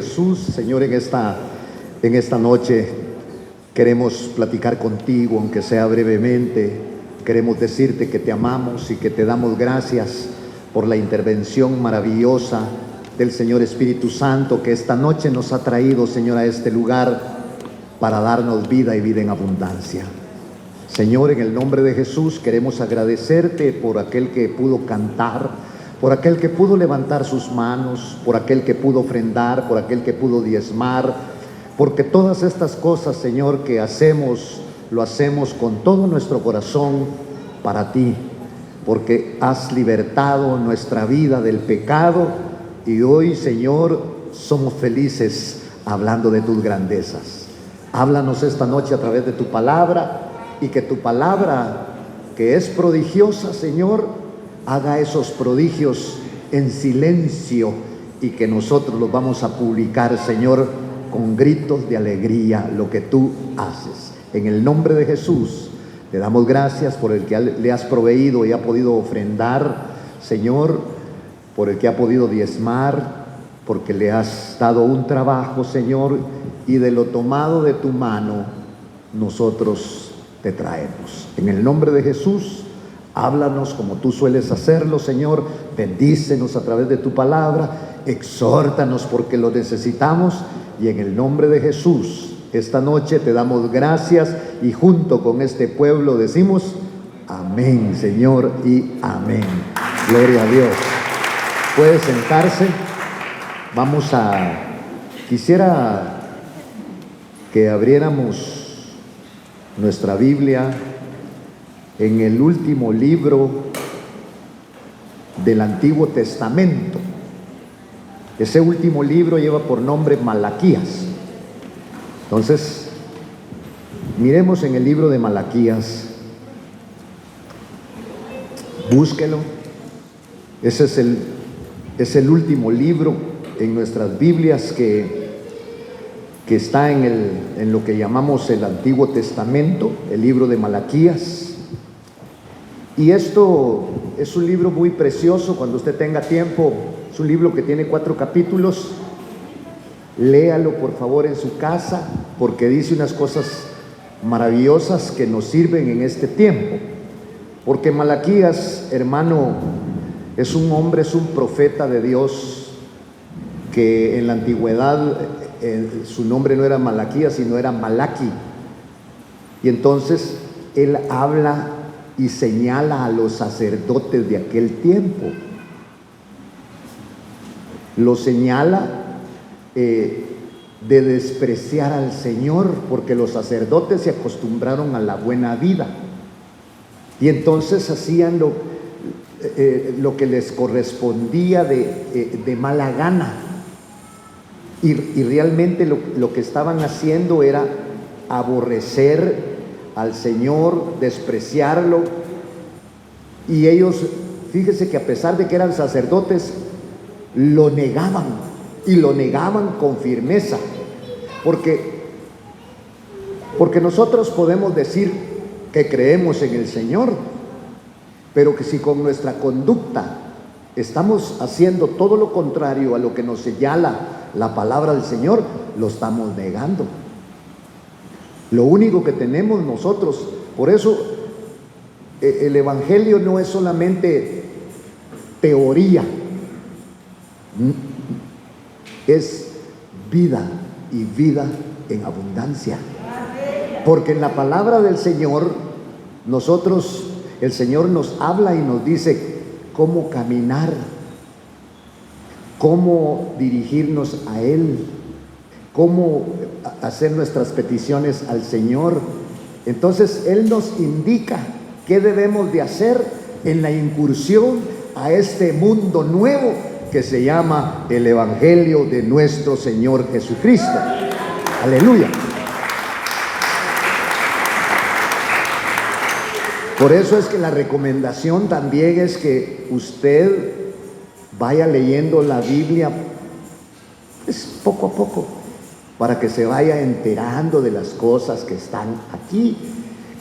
Jesús, Señor, en esta noche queremos platicar contigo, aunque sea brevemente. Queremos decirte que te amamos y que te damos gracias por la intervención maravillosa del Señor Espíritu Santo, que esta noche nos ha traído, Señor, a este lugar para darnos vida y vida en abundancia. Señor, en el nombre de Jesús queremos agradecerte por aquel que pudo cantar, por aquel que pudo levantar sus manos, por aquel que pudo ofrendar, por aquel que pudo diezmar, porque todas estas cosas, Señor, que hacemos, lo hacemos con todo nuestro corazón para ti, porque has libertado nuestra vida del pecado y hoy, Señor, somos felices hablando de tus grandezas. Háblanos esta noche a través de tu palabra y que tu palabra, que es prodigiosa, Señor, haga esos prodigios en silencio y que nosotros los vamos a publicar, Señor, con gritos de alegría, lo que tú haces. En el nombre de Jesús, te damos gracias por el que le has proveído y ha podido ofrendar, Señor, por el que ha podido diezmar, porque le has dado un trabajo, Señor, y de lo tomado de tu mano, nosotros te traemos. En el nombre de Jesús, háblanos como tú sueles hacerlo, Señor. Bendícenos a través de tu palabra, exhórtanos porque lo necesitamos, y en el nombre de Jesús, esta noche te damos gracias y junto con este pueblo decimos amén, Señor, y amén. Gloria a Dios. Puede sentarse. Quisiera que abriéramos nuestra Biblia en el último libro del Antiguo Testamento. Ese último libro lleva por nombre Malaquías. Entonces, miremos en el libro de Malaquías. Búsquelo. Ese es el último libro en nuestras Biblias que está en lo que llamamos el Antiguo Testamento, el libro de Malaquías. Y esto es un libro muy precioso. Cuando usted tenga tiempo, es un libro que tiene 4 capítulos. Léalo por favor en su casa, porque dice unas cosas maravillosas que nos sirven en este tiempo. Porque Malaquías, hermano, es un hombre, es un profeta de Dios, que en la antigüedad su nombre no era Malaquías, sino era Malaki. Y entonces él habla y señala a los sacerdotes de aquel tiempo. Lo señala de despreciar al Señor, porque los sacerdotes se acostumbraron a la buena vida y entonces hacían lo que les correspondía de mala gana, y realmente lo que estaban haciendo era aborrecer al Señor, despreciarlo. Y ellos, fíjese que a pesar de que eran sacerdotes, lo negaban, y lo negaban con firmeza, porque nosotros podemos decir que creemos en el Señor, pero que si con nuestra conducta estamos haciendo todo lo contrario a lo que nos señala la palabra del Señor, lo estamos negando. Lo único que tenemos nosotros, por eso el Evangelio no es solamente teoría, es vida, y vida en abundancia. Porque en la palabra del Señor, el Señor nos habla y nos dice cómo caminar, cómo dirigirnos a Él, cómo hacer nuestras peticiones al Señor. Entonces Él nos indica qué debemos de hacer en la incursión a este mundo nuevo que se llama el Evangelio de nuestro Señor Jesucristo. Aleluya. Por eso es que la recomendación también es que usted vaya leyendo la Biblia poco a poco, para que se vaya enterando de las cosas que están aquí,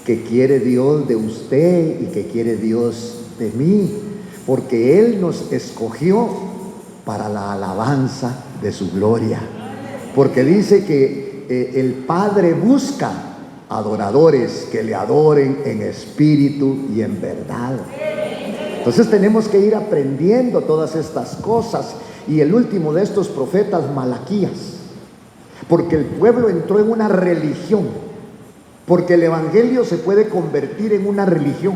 que quiere Dios de usted y que quiere Dios de mí, porque Él nos escogió para la alabanza de su gloria. porque dice que el Padre busca adoradores que le adoren en espíritu y en verdad. Entonces tenemos que ir aprendiendo todas estas cosas. Y el último de estos profetas, Malaquías, porque el pueblo entró en una religión, porque el evangelio se puede convertir en una religión,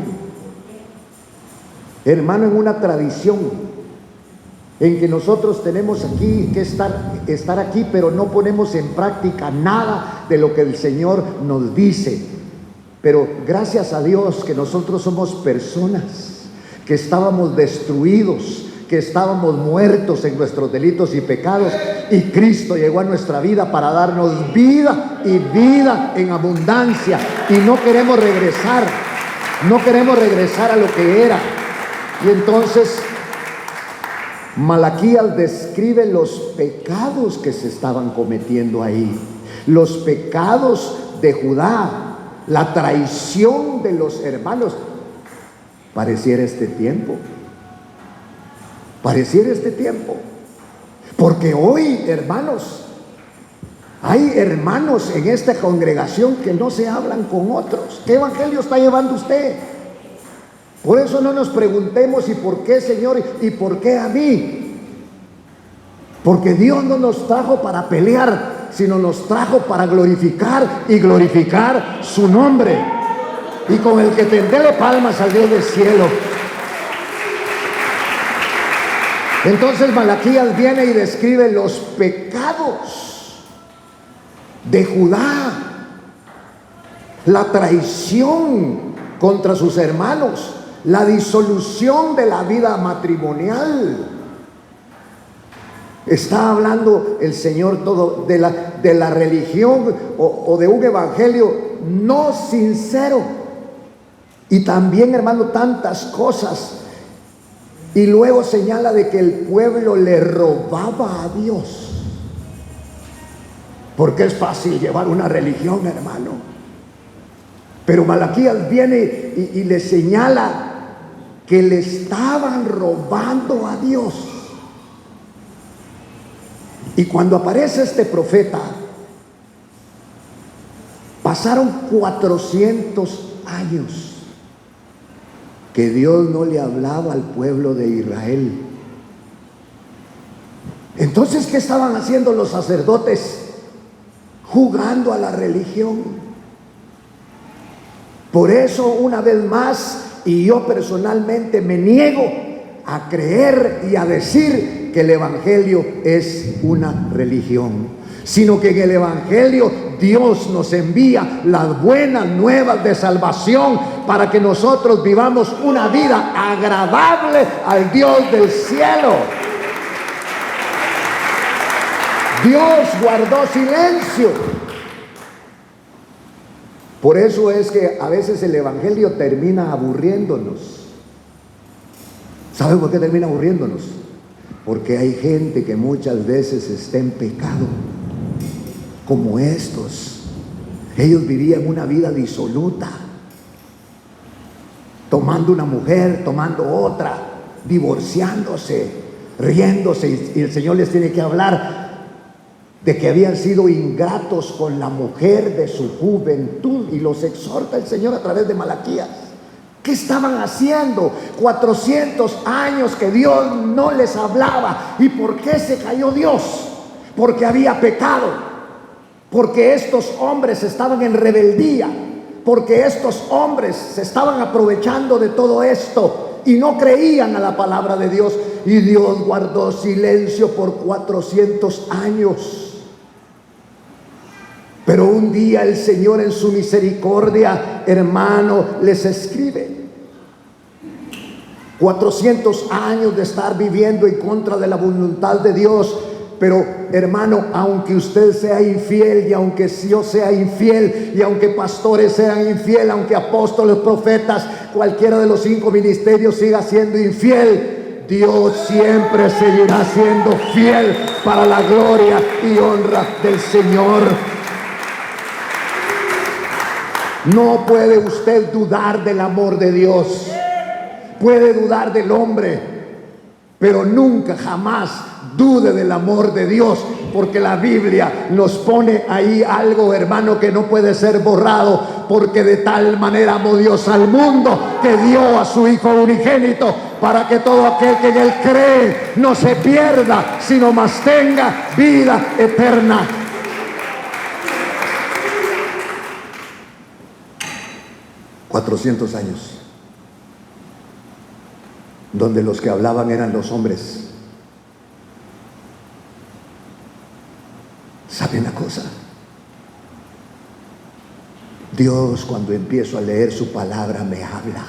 hermano, en una tradición, en que nosotros tenemos aquí que estar aquí, pero no ponemos en práctica nada de lo que el Señor nos dice. Pero gracias a Dios que nosotros somos personas que estábamos destruidos, que estábamos muertos en nuestros delitos y pecados, y Cristo llegó a nuestra vida para darnos vida y vida en abundancia. Y no queremos regresar a lo que era. Y entonces Malaquías describe los pecados que se estaban cometiendo ahí, los pecados de Judá, la traición de los hermanos. Pareciera este tiempo, porque hoy, hermanos, hay hermanos en esta congregación que no se hablan con otros. ¿Qué evangelio está llevando usted? Por eso no nos preguntemos, ¿y por qué, Señor? ¿Y por qué a mí? Porque Dios no nos trajo para pelear, sino nos trajo para glorificar y glorificar su nombre. Y con el que tendele palmas al Dios del cielo. Entonces Malaquías viene y describe los pecados de Judá, la traición contra sus hermanos, la disolución de la vida matrimonial. Está hablando el Señor todo de la religión o de un evangelio no sincero. Y también, hermano, tantas cosas. Y luego señala de que el pueblo le robaba a Dios. Porque es fácil llevar una religión, hermano. Pero Malaquías viene y le señala que le estaban robando a Dios. Y cuando aparece este profeta, pasaron 400 años que Dios no le hablaba al pueblo de Israel. Entonces, ¿qué estaban haciendo los sacerdotes? Jugando a la religión. Por eso, una vez más, y yo personalmente me niego a creer y a decir que el evangelio es una religión, sino que en el evangelio Dios nos envía las buenas nuevas de salvación para que nosotros vivamos una vida agradable al Dios del cielo. Dios guardó silencio. Por eso es que a veces el evangelio termina aburriéndonos. ¿Saben por qué termina aburriéndonos? Porque hay gente que muchas veces está en pecado, como estos. Ellos vivían una vida disoluta, tomando una mujer, tomando otra, divorciándose, riéndose, y el Señor les tiene que hablar de que habían sido ingratos con la mujer de su juventud, y los exhorta el Señor a través de Malaquías. ¿Qué estaban haciendo? 400 años que Dios no les hablaba. ¿Y por qué se cayó Dios? Porque había pecado, porque estos hombres estaban en rebeldía, porque estos hombres se estaban aprovechando de todo esto y no creían a la palabra de Dios. Y Dios guardó silencio por 400 años. Pero un día el Señor en su misericordia, hermano, les escribe. 400 años de estar viviendo en contra de la voluntad de Dios. Pero, hermano, aunque usted sea infiel, y aunque yo sea infiel, y aunque pastores sean infiel, aunque apóstoles, profetas, cualquiera de los 5 ministerios siga siendo infiel, Dios siempre seguirá siendo fiel para la gloria y honra del Señor. No puede usted dudar del amor de Dios. Puede dudar del hombre, pero nunca, jamás dude del amor de Dios. porque la Biblia nos pone ahí algo, hermano, que no puede ser borrado, porque de tal manera amó Dios al mundo que dio a su Hijo unigénito, para que todo aquel que en él cree no se pierda, sino más tenga vida eterna. $400 donde los que hablaban eran los hombres. ¿Saben una cosa? Dios, cuando empiezo a leer su palabra, me habla.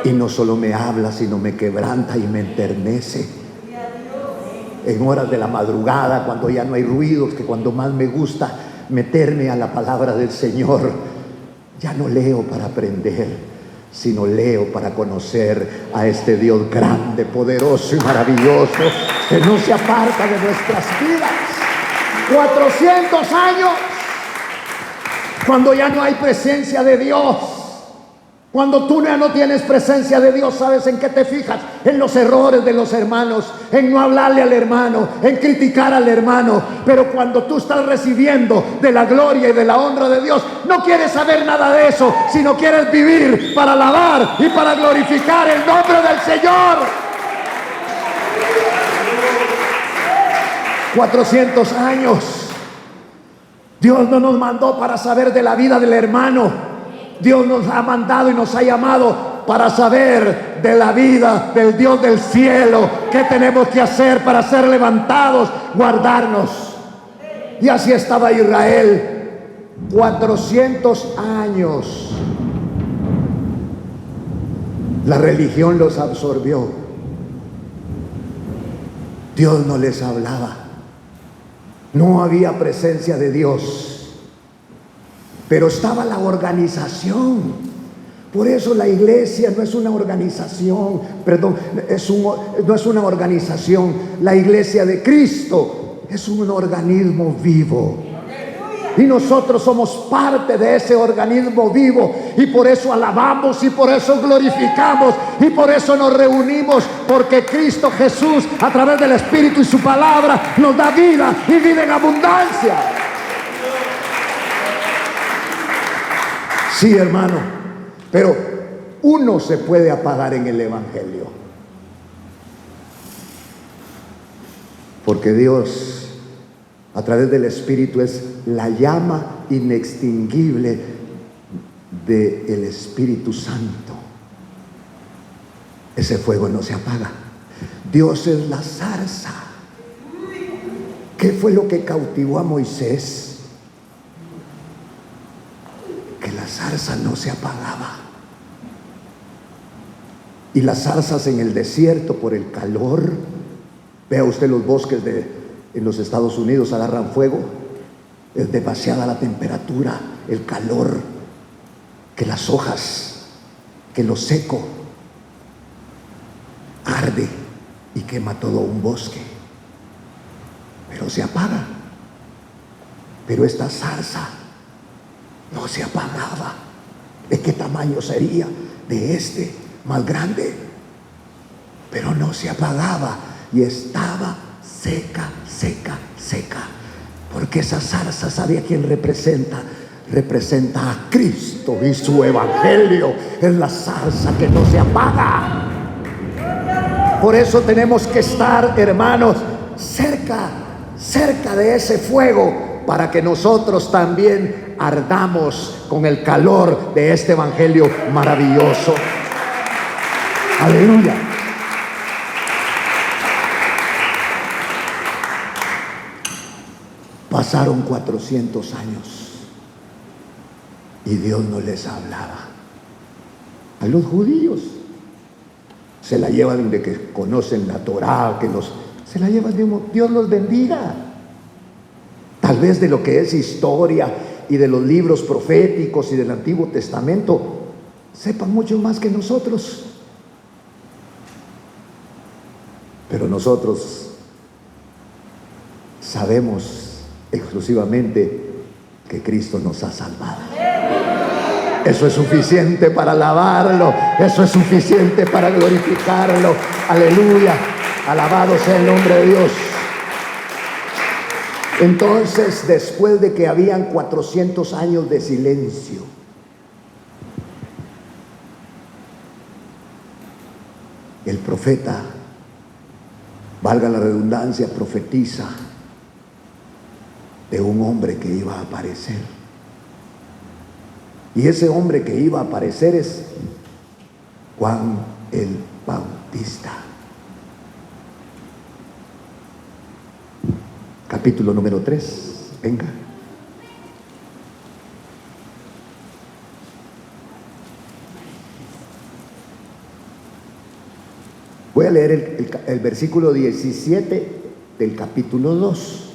Y no solo me habla, sino me quebranta y me enternece. En horas de la madrugada, cuando ya no hay ruidos, que cuando más me gusta meterme a la palabra del Señor, ya no leo para aprender, sino leo para conocer a este Dios grande, poderoso y maravilloso, que no se aparta de nuestras vidas. 400 años, cuando ya no hay presencia de Dios. Cuando tú ya no tienes presencia de Dios, ¿sabes en qué te fijas? En los errores de los hermanos, en no hablarle al hermano, en criticar al hermano. Pero cuando tú estás recibiendo de la gloria y de la honra de Dios, no quieres saber nada de eso, sino quieres vivir para alabar y para glorificar el nombre del Señor. 400 años. Dios no nos mandó para saber de la vida del hermano. Dios nos ha mandado y nos ha llamado para saber de la vida del Dios del cielo. ¿Qué tenemos que hacer para ser levantados? Guardarnos. Y así estaba Israel 400 años. La religión los absorbió. Dios no les hablaba. No había presencia de Dios. Pero estaba la organización. Por eso la iglesia no es una organización, no es una organización. La iglesia de Cristo es un organismo vivo. Y nosotros somos parte de ese organismo vivo. Y por eso alabamos y por eso glorificamos y por eso nos reunimos. Porque Cristo Jesús, a través del Espíritu y su palabra, nos da vida y vida en abundancia. Sí, hermano, pero uno se puede apagar en el Evangelio. Porque Dios, a través del Espíritu, es la llama inextinguible del Espíritu Santo. Ese fuego no se apaga. Dios es la zarza. ¿Qué fue lo que cautivó a Moisés? Que la zarza no se apagaba. Y las zarzas en el desierto, por el calor, vea usted los bosques en los Estados Unidos agarran fuego. Es demasiada la temperatura, el calor, que las hojas, que lo seco arde y quema todo un bosque, pero se apaga. Pero esta zarza no se apagaba. ¿De qué tamaño sería? De este, más grande. Pero no se apagaba y estaba seca, seca, seca. Porque esa zarza, ¿sabe a quién representa? Representa a Cristo y su evangelio. Es la zarza que no se apaga. Por eso tenemos que estar, hermanos, cerca de ese fuego, para que nosotros también ardamos con el calor de este evangelio maravilloso. Aleluya. Pasaron 400 años y Dios no les hablaba. A los judíos se la llevan de que conocen la Torá, se la llevan de Dios los bendiga. Tal vez de lo que es historia y de los libros proféticos y del Antiguo Testamento sepan mucho más que nosotros. Pero nosotros sabemos exclusivamente que Cristo nos ha salvado. Eso es suficiente para alabarlo. Eso es suficiente para glorificarlo. Aleluya. Alabado sea el nombre de Dios. Entonces, después de que habían 400 años de silencio, el profeta, valga la redundancia, profetiza de un hombre que iba a aparecer. Y ese hombre que iba a aparecer es Juan el Bautista. Capítulo número 3, venga. Voy a leer el versículo 17 del capítulo 2,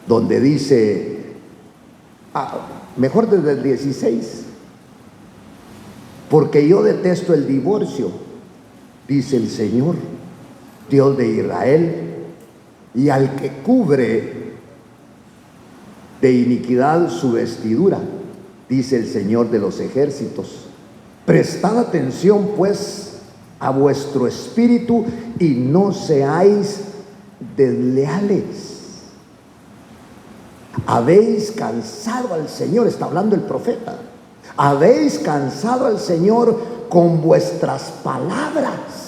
donde dice, mejor desde el 16, porque yo detesto el divorcio, dice el Señor, Dios de Israel, y al que cubre de iniquidad su vestidura, dice el Señor de los ejércitos. Prestad atención pues a vuestro espíritu y no seáis desleales. Habéis cansado al Señor, está hablando el profeta, habéis cansado al Señor con vuestras palabras.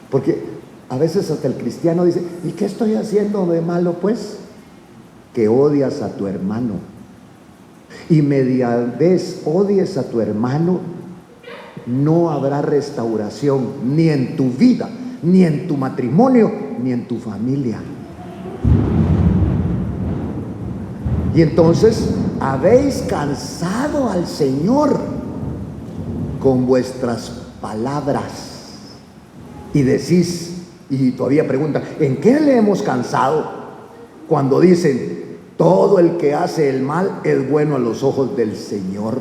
Porque a veces hasta el cristiano dice, ¿y qué estoy haciendo de malo pues? Que odias a tu hermano. Y mediante odies a tu hermano, no habrá restauración ni en tu vida, ni en tu matrimonio, ni en tu familia. Y entonces habéis cansado al Señor con vuestras palabras. Y decís, y todavía preguntan, ¿en qué le hemos cansado? Cuando dicen, todo el que hace el mal es bueno a los ojos del Señor.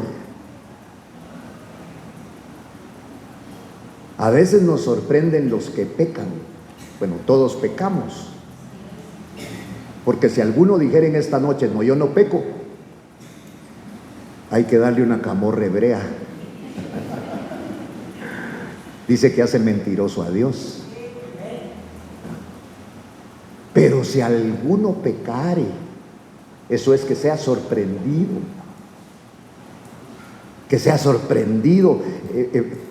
A veces nos sorprenden los que pecan. Bueno, todos pecamos. Porque si alguno dijera en esta noche, no, yo no peco, hay que darle una camorra hebrea. Dice que hace mentiroso a Dios. Pero si alguno pecare, eso es que sea sorprendido. Que sea sorprendido,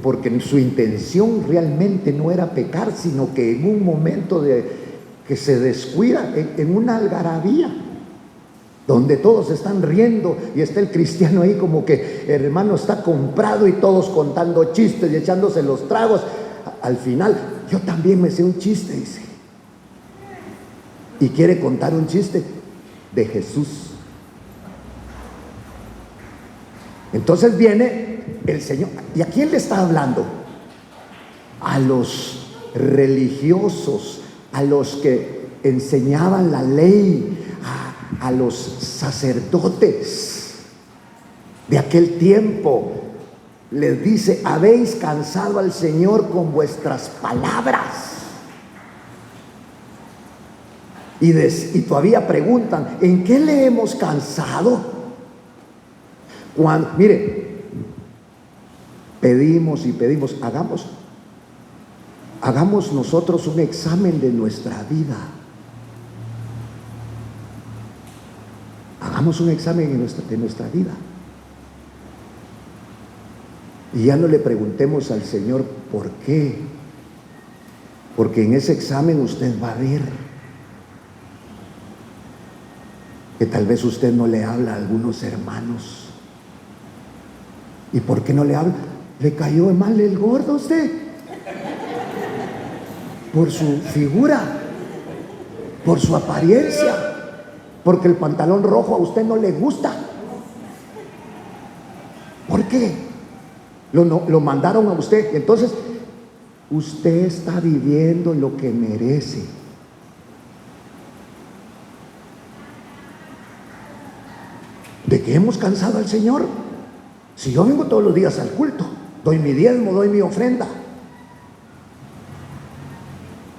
porque su intención realmente no era pecar, sino que en un momento que se descuida, en una algarabía, donde todos están riendo y está el cristiano ahí como que el hermano está comprado y todos contando chistes y echándose los tragos. Al final, yo también me sé un chiste, dice. Y quiere contar un chiste de Jesús. Entonces viene el Señor. ¿Y a quién le está hablando? A los religiosos, a los que enseñaban la ley, a los sacerdotes de aquel tiempo. Les dice, habéis cansado al Señor con vuestras palabras. Y todavía preguntan, ¿en qué le hemos cansado? Mire, pedimos y pedimos, hagamos nosotros un examen de nuestra vida. Hagamos un examen de nuestra vida. Y ya no le preguntemos al Señor por qué. Porque en ese examen usted va a ver que tal vez usted no le habla a algunos hermanos. ¿Y por qué no le habla? ¿Le cayó mal el gordo a usted? Por su figura, por su apariencia, porque el pantalón rojo a usted no le gusta. ¿Por qué? Lo mandaron a usted. Entonces, usted está viviendo lo que merece. ¿De qué hemos cansado al Señor? Si yo vengo todos los días al culto, doy mi diezmo, doy mi ofrenda.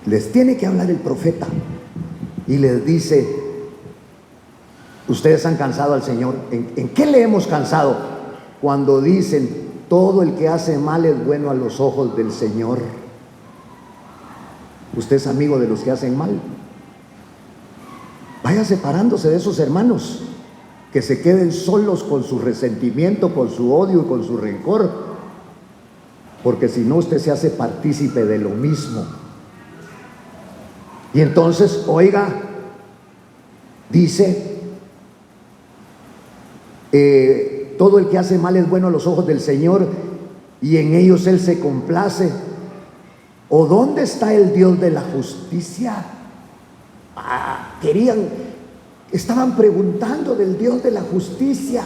Les tiene que hablar el profeta y les dice, ustedes han cansado al Señor. ¿En qué le hemos cansado? Cuando dicen, todo el que hace mal es bueno a los ojos del Señor. Usted es amigo de los que hacen mal. Vaya separándose de esos hermanos que se queden solos con su resentimiento, con su odio y con su rencor, porque si no usted se hace partícipe de lo mismo. Y entonces, oiga, dice, todo el que hace mal es bueno a los ojos del Señor y en ellos Él se complace. ¿O dónde está el Dios de la justicia? Estaban preguntando del Dios de la justicia.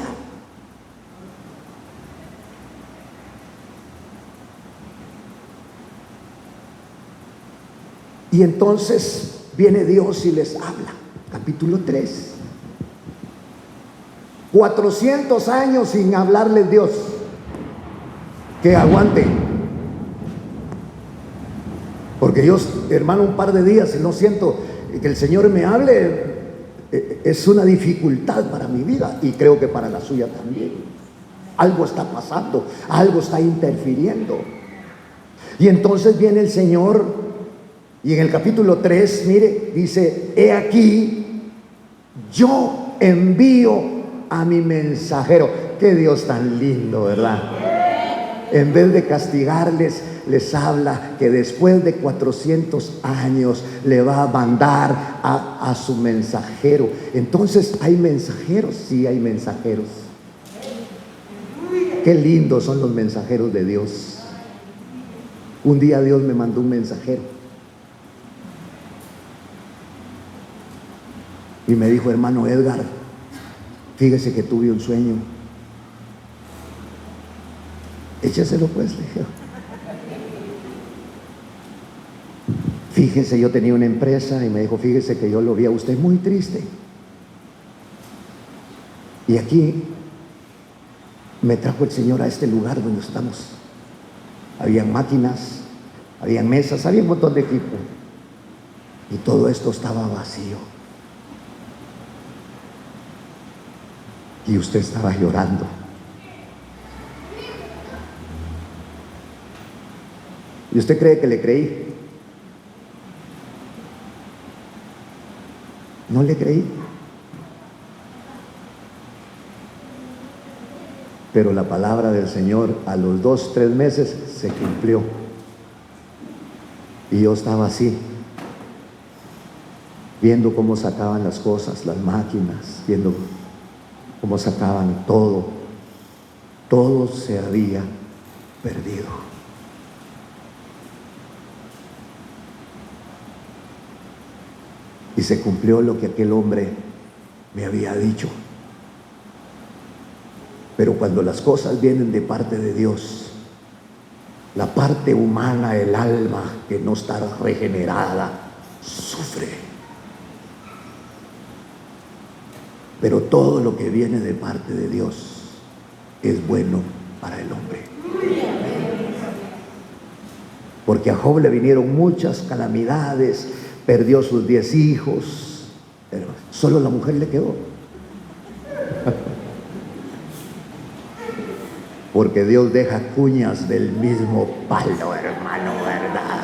Y entonces viene Dios y les habla. Capítulo 3. 400 años sin hablarles Dios. Que aguanten. Porque yo, hermano, un par de días y no siento que el Señor me hable, es una dificultad para mi vida y creo que para la suya también. Algo está pasando, algo está interfiriendo. Y entonces viene el Señor y en el capítulo 3, mire, dice, he aquí, yo envío a mi mensajero. Qué Dios tan lindo, ¿verdad? En vez de castigarles, les habla que después de 400 años le va a mandar a su mensajero. Entonces, ¿hay mensajeros? Sí, hay mensajeros. Qué lindos son los mensajeros de Dios. Un día Dios me mandó un mensajero y me dijo, hermano Edgar, fíjese que tuve un sueño. Écheselo pues, le dije. Fíjese, yo tenía una empresa y me dijo, fíjese que yo lo vi a usted muy triste. Y aquí me trajo el Señor a este lugar donde estamos. Habían máquinas, habían mesas, había un montón de equipo. Y todo esto estaba vacío. Y usted estaba llorando. ¿Y usted cree que le creí? No le creí. Pero la palabra del Señor a los 2, 3 meses se cumplió. Y yo estaba así, viendo cómo sacaban las cosas, las máquinas, viendo cómo sacaban todo. Todo se había perdido. Y se cumplió lo que aquel hombre me había dicho. Pero cuando las cosas vienen de parte de Dios, la parte humana, el alma que no está regenerada, sufre. Pero todo lo que viene de parte de Dios es bueno para el hombre. Porque a Job le vinieron muchas calamidades, perdió sus 10 hijos, pero solo la mujer le quedó. Porque Dios deja cuñas del mismo palo, hermano, ¿verdad?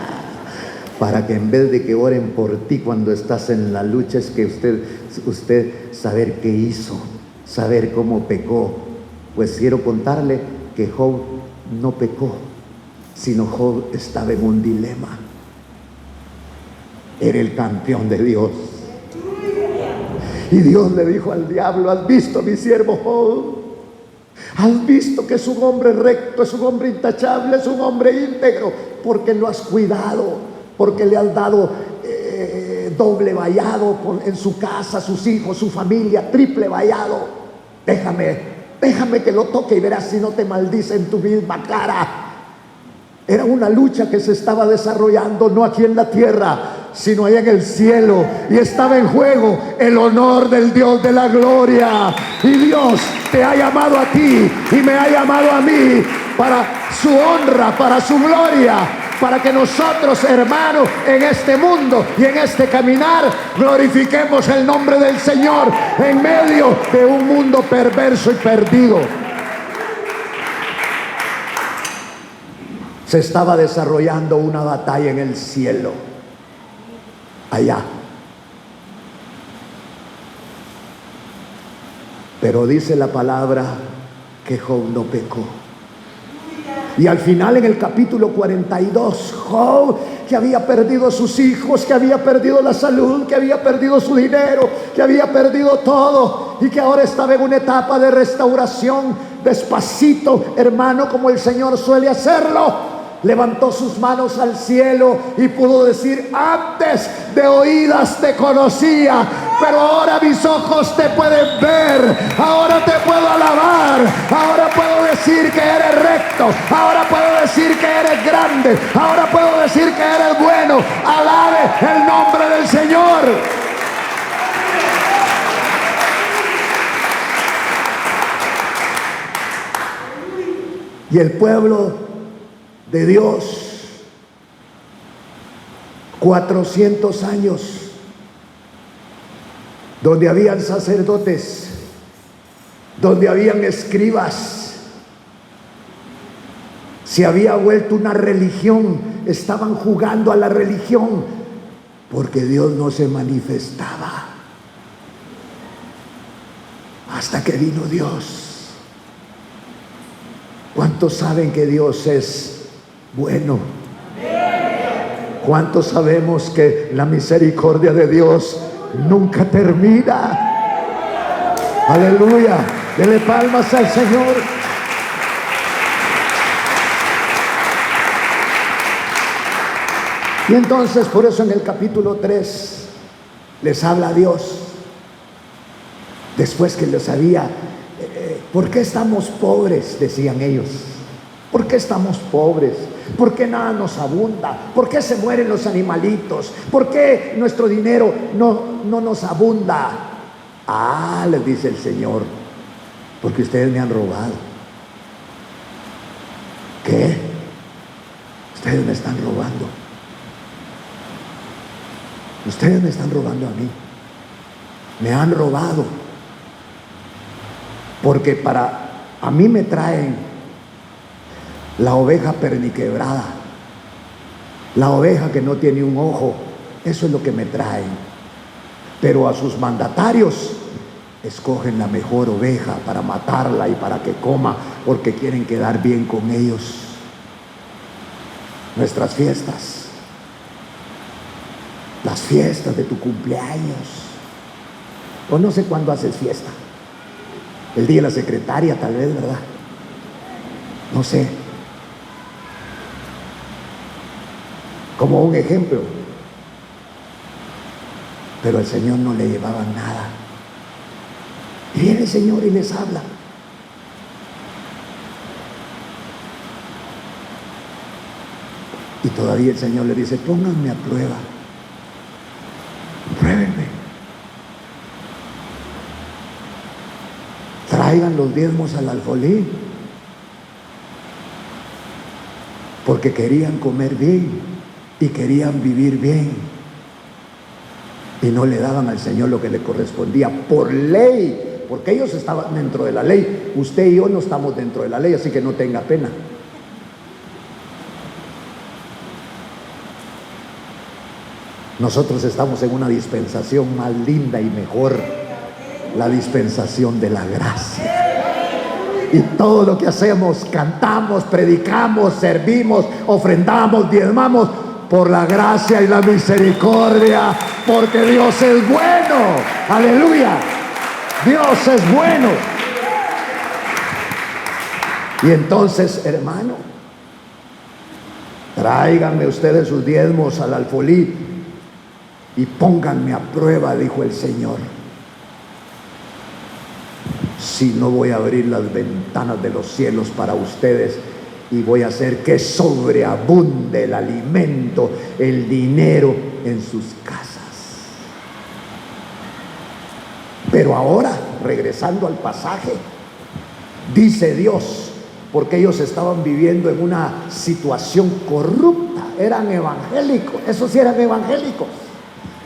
Para que en vez de que oren por ti cuando estás en la lucha, es que usted saber qué hizo, saber cómo pecó. Pues quiero contarle que Job no pecó, sino Job estaba en un dilema. Era el campeón de Dios. Y Dios le dijo al diablo, ¿has visto a mi siervo Job? ¿Has visto que es un hombre recto, es un hombre intachable, es un hombre íntegro? Porque lo has cuidado, porque le has dado doble vallado en su casa, sus hijos, su familia, triple vallado. Déjame que lo toque y verás si no te maldice en tu misma cara. Era una lucha que se estaba desarrollando no aquí en la tierra, sino allá en el cielo, y estaba en juego el honor del Dios de la gloria. Y Dios te ha llamado a ti y me ha llamado a mí para su honra, para su gloria, para que nosotros, hermanos, en este mundo y en este caminar glorifiquemos el nombre del Señor en medio de un mundo perverso y perdido. Se estaba desarrollando una batalla en el cielo. allá. Pero dice la palabra que Job no pecó. Y al final, en el capítulo 42, Job, que había perdido sus hijos, que había perdido la salud, que había perdido su dinero, que había perdido todo, y que ahora estaba en una etapa de restauración, despacito, hermano, como el Señor suele hacerlo, levantó sus manos al cielo y pudo decir: antes de oídas te conocía, pero ahora mis ojos te pueden ver, ahora te puedo alabar, ahora puedo decir que eres recto, ahora puedo decir que eres grande, ahora puedo decir que eres bueno. Alabe el nombre del Señor. Y el pueblo de Dios, 400 años, donde habían sacerdotes, donde habían escribas, se había vuelto una religión, estaban jugando a la religión, porque Dios no se manifestaba, hasta que vino Dios. ¿Cuántos saben que Dios es bueno? ¿Cuántos sabemos que la misericordia de Dios nunca termina? Aleluya. Dele palmas al Señor. Y entonces, por eso en el capítulo 3 les habla Dios, después que les había ¿por qué estamos pobres?, decían ellos. ¿Por qué estamos pobres? ¿Por qué nada nos abunda? ¿Por qué se mueren los animalitos? ¿Por qué nuestro dinero no nos abunda? Ah, les dice el Señor, porque ustedes me han robado. ¿Qué? Ustedes me están robando. Ustedes me están robando a mí. Me han robado. Porque a mí me traen la oveja perniquebrada, la oveja que no tiene un ojo, eso es lo que me traen. Pero a sus mandatarios escogen la mejor oveja para matarla y para que coma, porque quieren quedar bien con ellos. Nuestras fiestas, las fiestas de tu cumpleaños, o no sé cuándo haces fiesta. El día de la secretaria, tal vez, ¿verdad? No sé. Como un ejemplo. Pero al Señor no le llevaban nada. Y viene el Señor y les habla. Y todavía el Señor le dice: pónganme a prueba. Pruébenme. Traigan los diezmos al alfolí, porque querían comer bien y querían vivir bien, y no le daban al Señor lo que le correspondía por ley, porque ellos estaban dentro de la ley. Usted y yo no estamos dentro de la ley, así que no tenga pena. Nosotros estamos en una dispensación más linda y mejor, la dispensación de la gracia. Y todo lo que hacemos, cantamos, predicamos, servimos, ofrendamos, diezmamos, por la gracia y la misericordia, porque Dios es bueno. Aleluya. Dios es bueno. Y entonces, hermano, tráiganme ustedes sus diezmos al alfolí y pónganme a prueba, dijo el Señor. Si no, voy a abrir las ventanas de los cielos para ustedes y voy a hacer que sobreabunde el alimento, el dinero en sus casas. Pero ahora, regresando al pasaje, dice Dios, porque ellos estaban viviendo en una situación corrupta, eran evangélicos, esos sí eran evangélicos.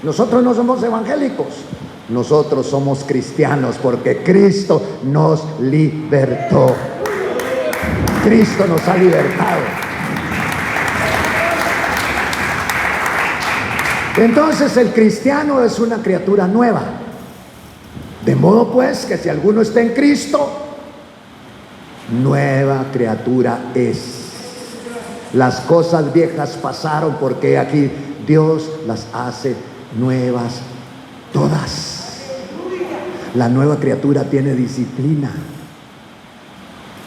Nosotros no somos evangélicos. Nosotros somos cristianos porque Cristo nos libertó. Cristo nos ha libertado. Entonces el cristiano es una criatura nueva. De modo pues que si alguno está en Cristo, nueva criatura es. Las cosas viejas pasaron, porque aquí Dios las hace nuevas todas. La nueva criatura tiene disciplina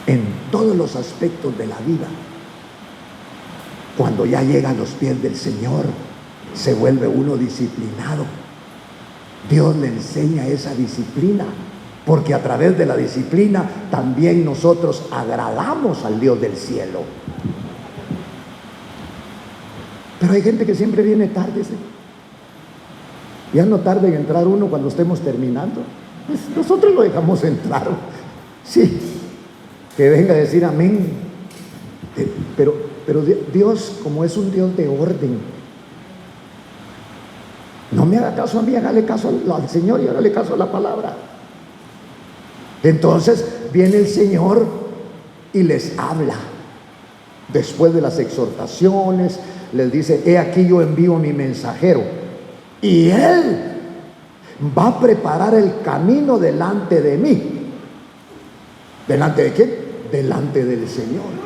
en todos los aspectos de la vida. Cuando ya llega a los pies del Señor, se vuelve uno disciplinado. Dios le enseña esa disciplina, porque a través de la disciplina también nosotros agradamos al Dios del cielo. Pero hay gente que siempre viene tarde, ¿sí? Ya no tarde en entrar uno cuando estemos terminando. Pues nosotros lo dejamos entrar. Sí, que venga a decir amén. Pero Dios, como es un Dios de orden, no me haga caso a mí, hágale caso al Señor y hágale caso a la palabra. Entonces viene el Señor y les habla. Después de las exhortaciones, les dice: he aquí yo envío mi mensajero, y él va a preparar el camino delante de mí. ¿Delante de quién? Delante del Señor.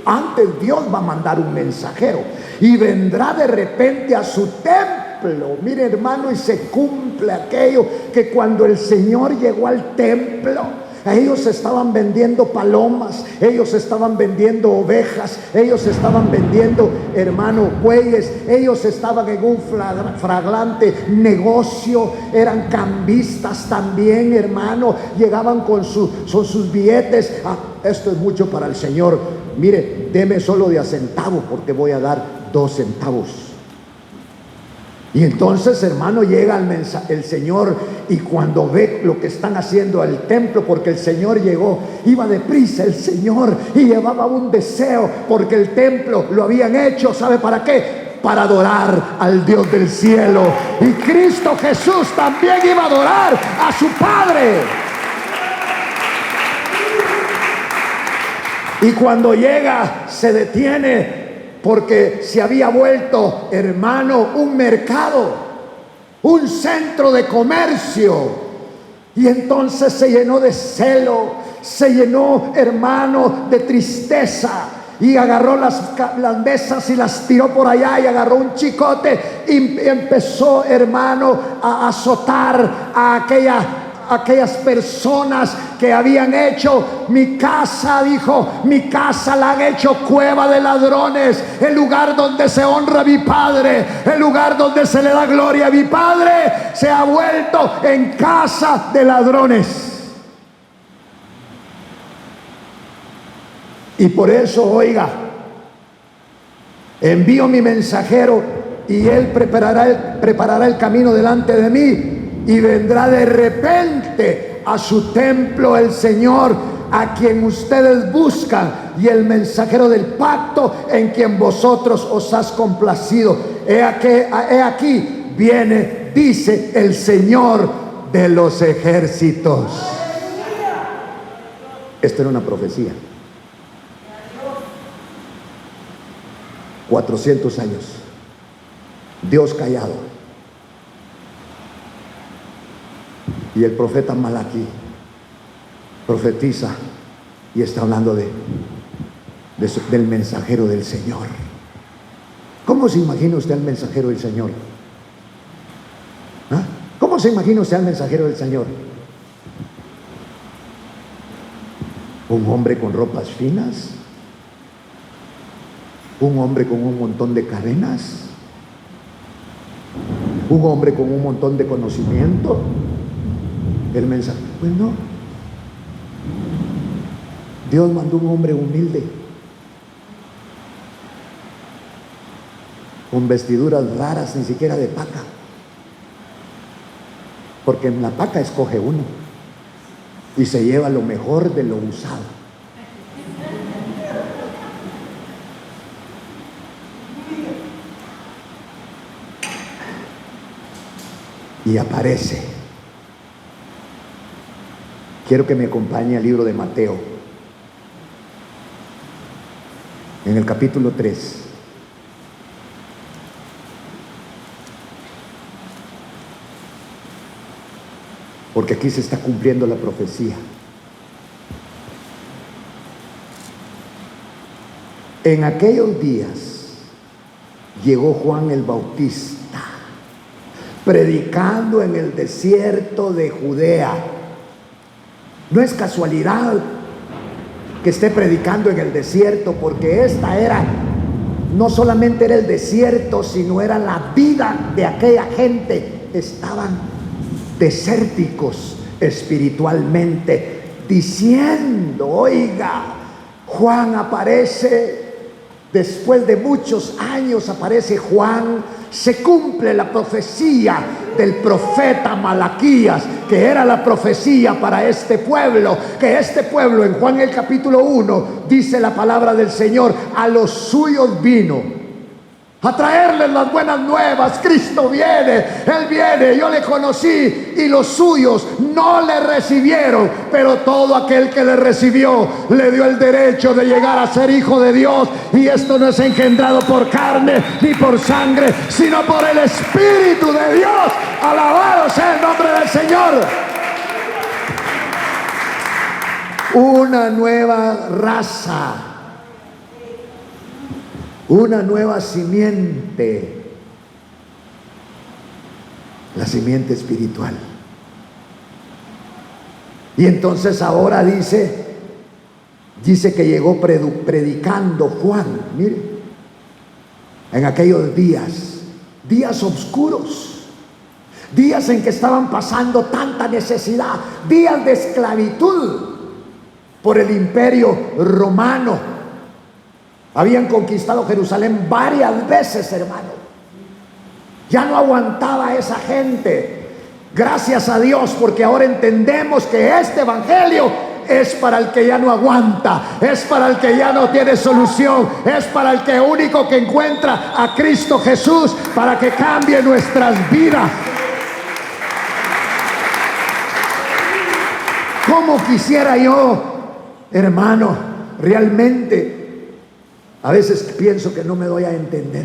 Antes Dios va a mandar un mensajero, y vendrá de repente a su templo. Mire, hermano, y se cumple aquello que cuando el Señor llegó al templo, ellos estaban vendiendo palomas, ellos estaban vendiendo ovejas, ellos estaban vendiendo, hermano, bueyes, ellos estaban en un flagrante negocio, eran cambistas también, hermano, llegaban con sus billetes. Esto es mucho para el Señor, mire, deme solo de a centavo, porque voy a dar 2 centavos. Y entonces, hermano, llega el Señor, y cuando ve lo que están haciendo al templo, porque el Señor llegó, iba deprisa el Señor y llevaba un deseo, porque el templo lo habían hecho, ¿sabe para qué? Para adorar al Dios del cielo. Y Cristo Jesús también iba a adorar a su Padre. Y cuando llega, se detiene, porque se había vuelto, hermano, un mercado, un centro de comercio. Y entonces se llenó de celo, se llenó, hermano, de tristeza, y agarró las mesas y las tiró por allá, y agarró un chicote y empezó, hermano, a azotar a aquellas personas que habían hecho mi casa, dijo, mi casa la han hecho cueva de ladrones, el lugar donde se honra a mi Padre, el lugar donde se le da gloria a mi Padre, se ha vuelto en casa de ladrones. Y por eso, oiga, envío mi mensajero, y él preparará el camino delante de mí. Y vendrá de repente a su templo el Señor, a quien ustedes buscan, y el mensajero del pacto, en quien vosotros os has complacido. He aquí viene, dice el Señor de los ejércitos. Esto era una profecía. 400 años, Dios callado. Y el profeta Malaquí profetiza y está hablando del mensajero del Señor. ¿Cómo se imagina usted al mensajero del Señor? ¿Ah? ¿Cómo se imagina usted al mensajero del Señor? ¿Un hombre con ropas finas? ¿Un hombre con un montón de cadenas? ¿Un hombre con un montón de conocimiento? El mensaje, pues no. Dios mandó un hombre humilde, con vestiduras raras, ni siquiera de paca, porque en la paca escoge uno y se lleva lo mejor de lo usado. Y aparece. Quiero que me acompañe al libro de Mateo, en el capítulo 3. porque aquí se está cumpliendo la profecía. En aquellos días llegó Juan el Bautista, predicando en el desierto de Judea. No es casualidad que esté predicando en el desierto, porque no solamente era el desierto, sino era la vida de aquella gente. Estaban desérticos espiritualmente, diciendo, oiga, Juan aparece. Después de muchos años aparece Juan, se cumple la profecía del profeta Malaquías, que era la profecía para este pueblo, que este pueblo en Juan el capítulo 1 dice la palabra del Señor, a los suyos vino a traerles las buenas nuevas. Cristo viene, Él viene, yo le conocí y los suyos no le recibieron, pero todo aquel que le recibió le dio el derecho de llegar a ser hijo de Dios. Y esto no es engendrado por carne ni por sangre, sino por el Espíritu de Dios. Alabado sea el nombre del Señor. Una nueva raza, una nueva simiente, la simiente espiritual. Y entonces ahora dice que llegó predicando Juan, mire, en aquellos días oscuros, días en que estaban pasando tanta necesidad, días de esclavitud por el imperio romano. Habían conquistado Jerusalén varias veces, hermano. Ya no aguantaba esa gente. Gracias a Dios, porque ahora entendemos que este evangelio es para el que ya no aguanta, es para el que ya no tiene solución, es para el que único que encuentra a Cristo Jesús para que cambie nuestras vidas. ¿Cómo quisiera yo, hermano, realmente? A veces pienso que no me doy a entender.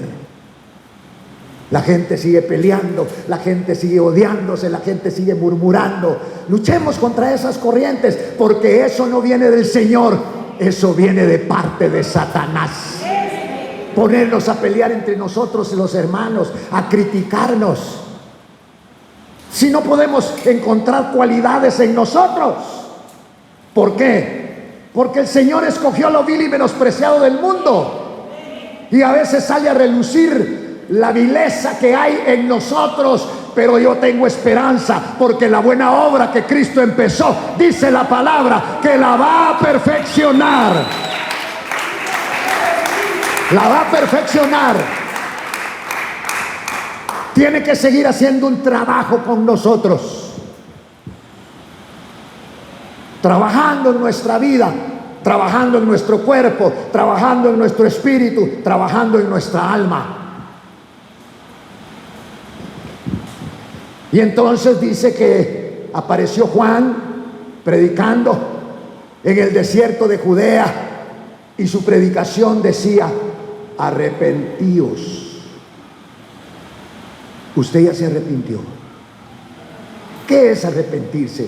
La gente sigue peleando, la gente sigue odiándose, la gente sigue murmurando. Luchemos contra esas corrientes, porque eso no viene del Señor, eso viene de parte de Satanás. Ponernos a pelear entre nosotros y los hermanos, a criticarnos. Si no podemos encontrar cualidades en nosotros. ¿Por qué? Porque el Señor escogió lo vil y menospreciado del mundo, y a veces sale a relucir la vileza que hay en nosotros. Pero yo tengo esperanza, porque la buena obra que Cristo empezó, dice la palabra, que la va a perfeccionar. La va a perfeccionar. Tiene que seguir haciendo un trabajo con nosotros, trabajando en nuestra vida, trabajando en nuestro cuerpo, trabajando en nuestro espíritu, trabajando en nuestra alma. Y entonces dice que apareció Juan predicando en el desierto de Judea, y su predicación decía: arrepentíos. Usted ya se arrepintió. ¿Qué es arrepentirse?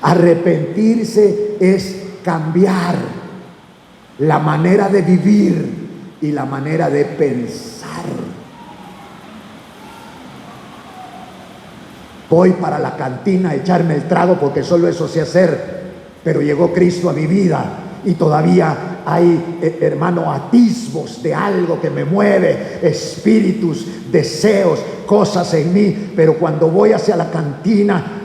Arrepentirse es cambiar la manera de vivir y la manera de pensar. Voy para la cantina a echarme el trago porque solo eso sé hacer, pero llegó Cristo a mi vida y todavía hay, hermano, atisbos de algo que me mueve, espíritus, deseos, cosas en mí. Pero cuando voy hacia la cantina,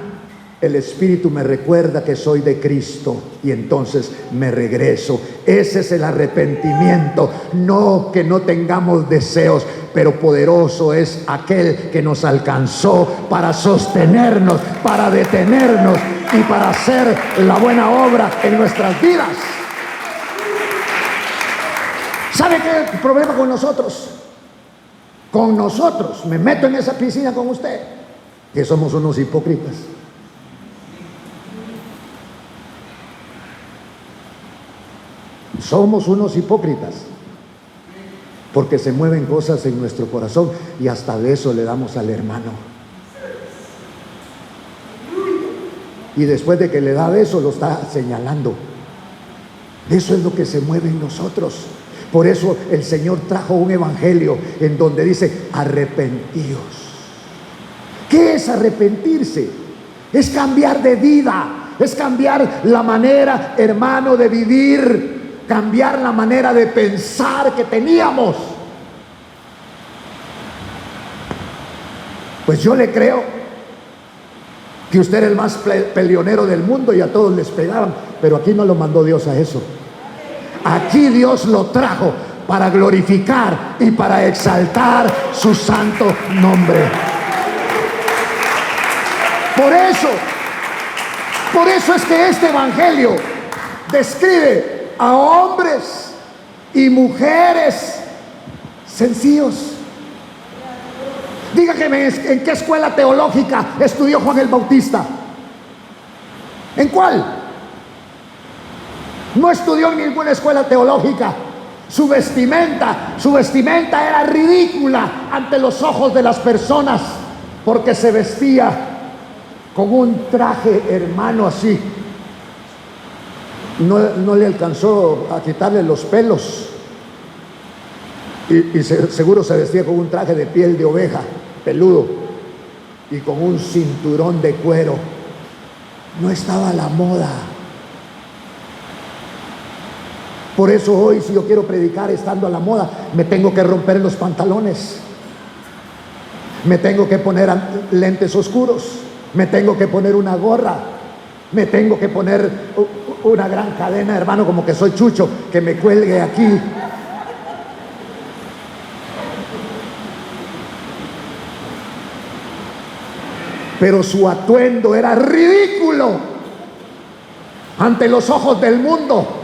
el Espíritu me recuerda que soy de Cristo, y entonces me regreso. Ese es el arrepentimiento. No que no tengamos deseos, pero poderoso es aquel que nos alcanzó para sostenernos, para detenernos y para hacer la buena obra en nuestras vidas. ¿Sabe qué es el problema con nosotros? Con nosotros, me meto en esa piscina con usted, que somos unos hipócritas. Somos unos hipócritas, porque se mueven cosas en nuestro corazón y hasta de eso le damos al hermano. Y después de que le da beso, lo está señalando. Eso es lo que se mueve en nosotros. Por eso el Señor trajo un evangelio en donde dice: arrepentíos. ¿Qué es arrepentirse? Es cambiar de vida, es cambiar la manera, hermano, de vivir, cambiar la manera de pensar que teníamos. Pues yo le creo que usted era el más peleonero del mundo y a todos les pegaban, pero aquí no lo mandó Dios a eso. Aquí Dios lo trajo para glorificar y para exaltar su santo nombre. Por eso es que este evangelio describe a hombres y mujeres sencillos. Dígame, ¿en qué escuela teológica estudió Juan el Bautista? ¿En cuál? No estudió en ninguna escuela teológica. Su vestimenta era ridícula ante los ojos de las personas, porque se vestía con un traje, hermano, así. No le alcanzó a quitarle los pelos. Y seguro se vestía con un traje de piel de oveja, peludo, y con un cinturón de cuero. No estaba a la moda. Por eso hoy, si yo quiero predicar estando a la moda, me tengo que romper los pantalones, me tengo que poner lentes oscuros, me tengo que poner una gorra, me tengo que poner una gran cadena, hermano, como que soy Chucho, que me cuelgue aquí. Pero su atuendo era ridículo ante los ojos del mundo.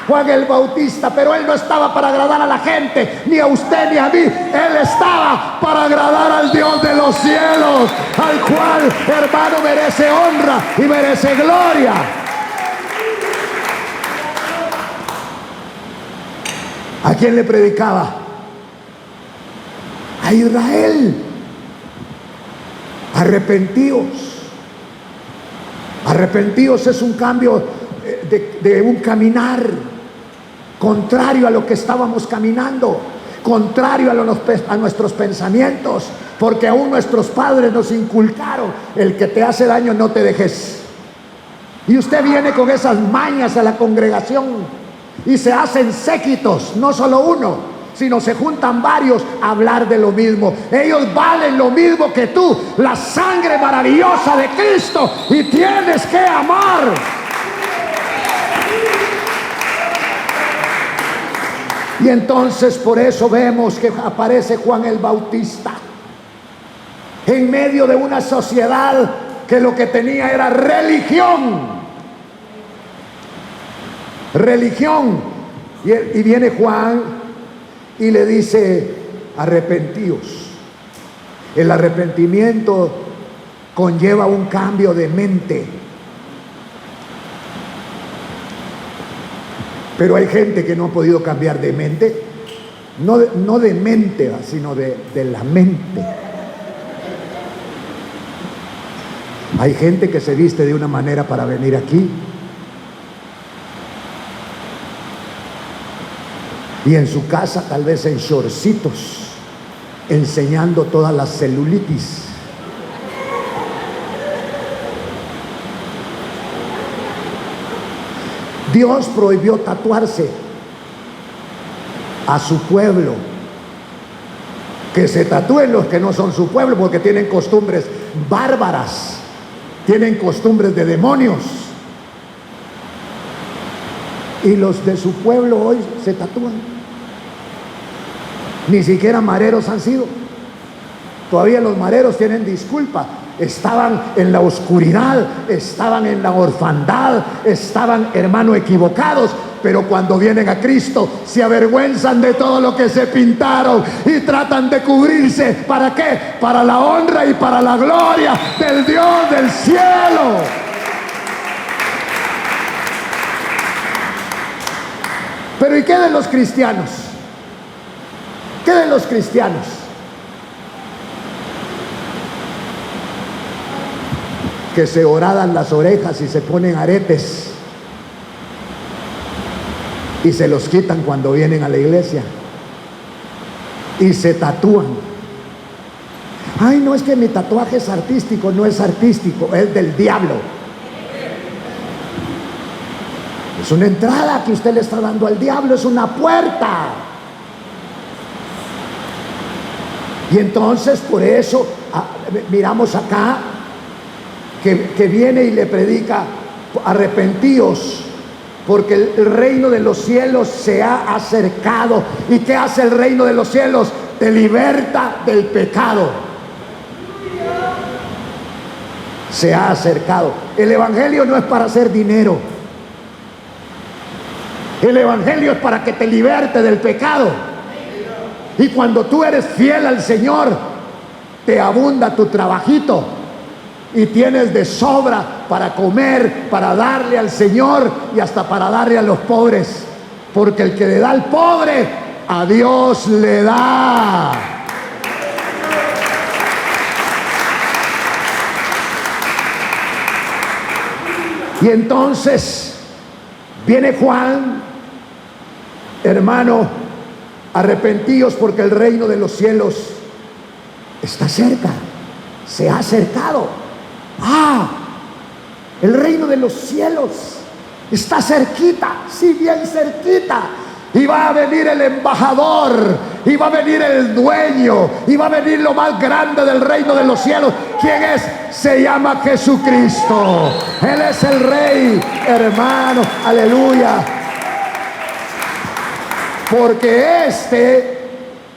Juan el Bautista, pero él no estaba para agradar a la gente, ni a usted ni a mí. Él estaba para agradar al Dios de los cielos, al cual, hermano, merece honra y merece gloria. ¿A quién le predicaba? A Israel. Arrepentíos. Arrepentíos es un cambio de un caminar contrario a lo que estábamos caminando, contrario a nuestros pensamientos, porque aún nuestros padres nos inculcaron: el que te hace daño no te dejes. Y usted viene con esas mañas a la congregación y se hacen séquitos, no solo uno, sino se juntan varios a hablar de lo mismo. Ellos valen lo mismo que tú, la sangre maravillosa de Cristo, y tienes que amar. Y entonces por eso vemos que aparece Juan el Bautista en medio de una sociedad que lo que tenía era religión. Religión. Y viene Juan y le dice: arrepentíos. El arrepentimiento conlleva un cambio de mente. Pero hay gente que no ha podido cambiar de mente, no de mente, sino de la mente. Hay gente que se viste de una manera para venir aquí, y en su casa tal vez en shortcitos, enseñando toda la celulitis. Dios prohibió tatuarse a su pueblo. Que se tatúen los que no son su pueblo, porque tienen costumbres bárbaras, tienen costumbres de demonios. Y los de su pueblo hoy se tatúan. Ni siquiera mareros han sido. Todavía los mareros tienen disculpa. Estaban en la oscuridad, estaban en la orfandad, estaban, hermano, equivocados, pero cuando vienen a Cristo se avergüenzan de todo lo que se pintaron y tratan de cubrirse. ¿Para qué? Para la honra y para la gloria del Dios del cielo. Pero ¿y qué de los cristianos? ¿Qué de los cristianos? que se horadan las orejas y se ponen aretes y se los quitan cuando vienen a la iglesia y se tatúan. Ay, no, es que mi tatuaje es artístico. No es artístico, es del diablo. Es una entrada que usted le está dando al diablo, es una puerta. Y entonces por eso miramos acá que viene y le predica: arrepentíos, porque el reino de los cielos se ha acercado. ¿Y qué hace el reino de los cielos? Te liberta del pecado. Se ha acercado. El evangelio no es para hacer dinero. El evangelio es para que te liberte del pecado. Y cuando tú eres fiel al Señor, te abunda tu trabajito y tienes de sobra para comer, para darle al Señor y hasta para darle a los pobres, porque el que le da al pobre, a Dios le da. Y entonces viene Juan: hermano, arrepentíos porque el reino de los cielos está cerca, se ha acercado. El reino de los cielos está cerquita, sí, bien cerquita. Y va a venir el embajador, y va a venir el dueño, y va a venir lo más grande del reino de los cielos. ¿Quién es? Se llama Jesucristo. Él es el Rey, hermano, aleluya. Porque este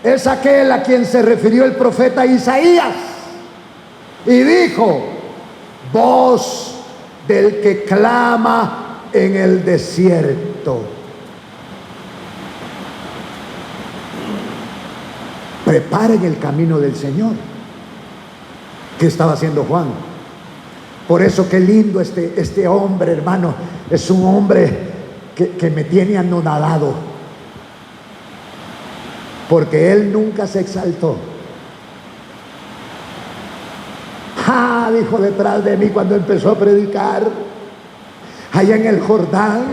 es aquel a quien se refirió el profeta Isaías y dijo: voz del que clama en el desierto. Preparen el camino del Señor. ¿Qué estaba haciendo Juan? Por eso qué lindo este hombre, hermano. Es un hombre que me tiene anonadado, porque él nunca se exaltó. Dijo detrás de mí cuando empezó a predicar allá en el Jordán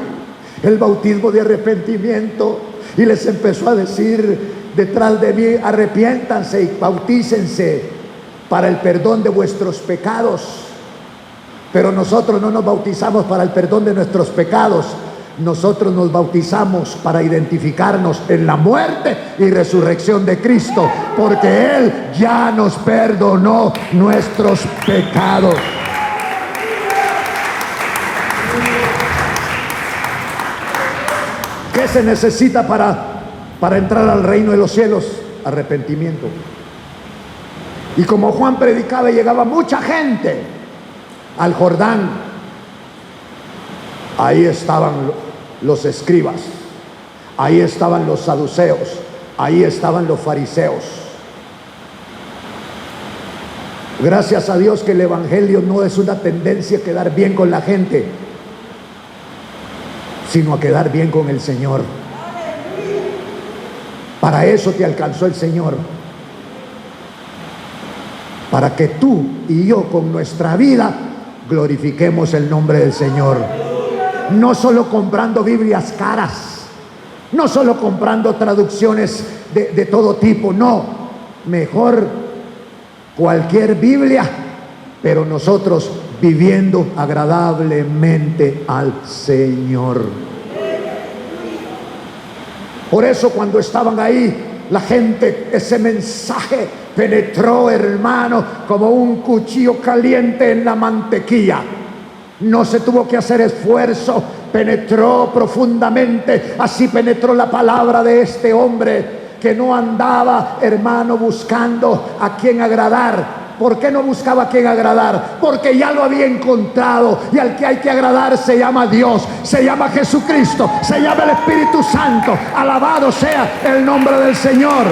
el bautismo de arrepentimiento, y les empezó a decir detrás de mí: arrepiéntanse y bautícense para el perdón de vuestros pecados. Pero nosotros no nos bautizamos para el perdón de nuestros pecados. Nosotros nos bautizamos para identificarnos en la muerte y resurrección de Cristo, porque Él ya nos perdonó nuestros pecados. ¿Qué se necesita para entrar al reino de los cielos? Arrepentimiento. Y como Juan predicaba, llegaba mucha gente al Jordán. Ahí estaban los escribas, ahí estaban los saduceos, ahí estaban los fariseos. Gracias a Dios que el evangelio no es una tendencia a quedar bien con la gente, sino a quedar bien con el Señor. Para eso te alcanzó el Señor, para que tú y yo con nuestra vida glorifiquemos el nombre del Señor. No solo comprando Biblias caras, no solo comprando traducciones de todo tipo, no, mejor cualquier Biblia, pero nosotros viviendo agradablemente al Señor. Por eso cuando estaban ahí, la gente, ese mensaje penetró, hermano, como un cuchillo caliente en la mantequilla. No se tuvo que hacer esfuerzo, penetró profundamente. Así penetró la palabra de este hombre, que no andaba, hermano, buscando a quién agradar. ¿Por qué no buscaba a quién agradar? Porque ya lo había encontrado, y al que hay que agradar se llama Dios, se llama Jesucristo, se llama el Espíritu Santo. Alabado sea el nombre del Señor.